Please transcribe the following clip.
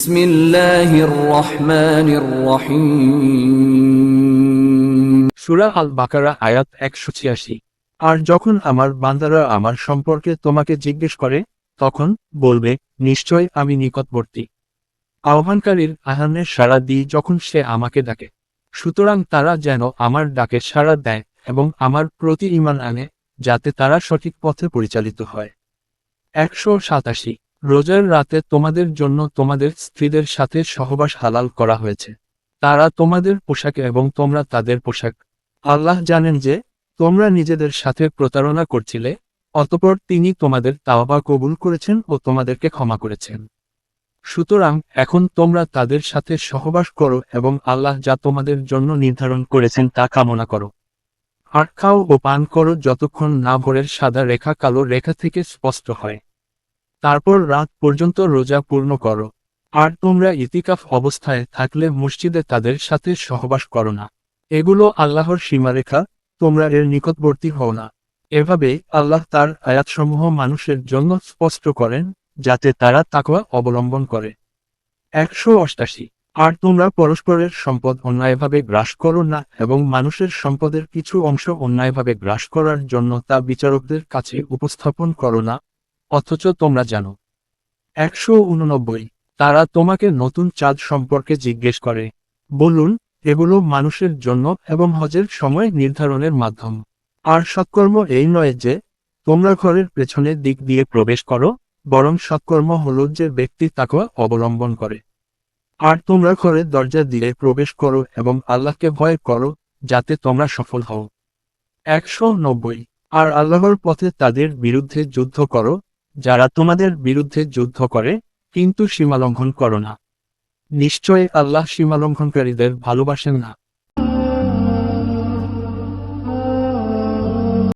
বিসমিল্লাহির রহমানির রহিম। সূরা আল বাকারা আয়াত ১৮৬। আর যখন আমার বান্দারা আমার সম্পর্কে তোমাকে জিজ্ঞেস করে, তখন বলবে, নিশ্চয় আমি নিকটবর্তী। আহ্বানকারীর আহ্বানের সাড়া দিই যখন সে আমাকে ডাকে। সুতরাং তারা যেন আমার ডাকে সাড়া দেয় এবং আমার প্রতি ঈমান আনে, যাতে তারা সঠিক পথে পরিচালিত হয়। ১৮৭। রোজার রাতে তোমাদের জন্য তোমাদের স্ত্রীদের সাথে সহবাস হালাল করা হয়েছে। তারা তোমাদের পোশাক এবং তোমরা তাদের পোশাক। আল্লাহ জানেন যে তোমরা নিজেদের সাথে প্রতারণা করছিলে, অতঃপর তিনি তোমাদের তাওবা কবুল করেছেন ও তোমাদেরকে ক্ষমা করেছেন। সুতরাং এখন তোমরা তাদের সাথে সহবাস করো এবং আল্লাহ যা তোমাদের জন্য নির্ধারণ করেছেন তা কামনা করো। আর খাও ও পান করো যতক্ষণ না ভোরের সাদা রেখা কালো রেখা থেকে স্পষ্ট হয়। তারপর রাত পর্যন্ত রোজা পূর্ণ করো। আর তোমরা ইতিকাফ অবস্থায় থাকলে মসজিদে তাদের সাথে সহবাস করো না। এগুলো আল্লাহর সীমারেখা, তোমরা এর নিকটবর্তী হও না। এভাবে আল্লাহ তার আয়াতসমূহ মানুষের জন্য স্পষ্ট করেন, যাতে তারা তাকওয়া অবলম্বন করে। ১৮৮। আর তোমরা পরস্পরের সম্পদ অন্যায়ভাবে গ্রাস করো না এবং মানুষের সম্পদের কিছু অংশ অন্যায়ভাবে গ্রাস করার জন্য তা বিচারকদের কাছে উপস্থাপন করো না, অথচ তোমরা জানো। ১৮৯। তারা তোমাকে নতুন চাঁদ সম্পর্কে জিজ্ঞেস করে। বলুন, এগুলো মানুষের জন্য এবং হজের সময় নির্ধারণের মাধ্যম। আর সৎকর্ম এই নয় যে তোমরা ঘরের পেছনের দিক দিয়ে প্রবেশ করো, বরং সৎকর্ম হলো যে ব্যক্তি তাকওয়া অবলম্বন করে। আর তোমরা ঘরের দরজা দিয়ে প্রবেশ করো এবং আল্লাহকে ভয় করো, যাতে তোমরা সফল হও। ১৯০। আর আল্লাহর পথে তাদের বিরুদ্ধে যুদ্ধ করো, যারা তোমাদের বিরুদ্ধে যুদ্ধ করে, কিন্তু সীমালঙ্ঘন করো না। নিশ্চয় আল্লাহ সীমালঙ্ঘনকারীদের ভালোবাসেন না।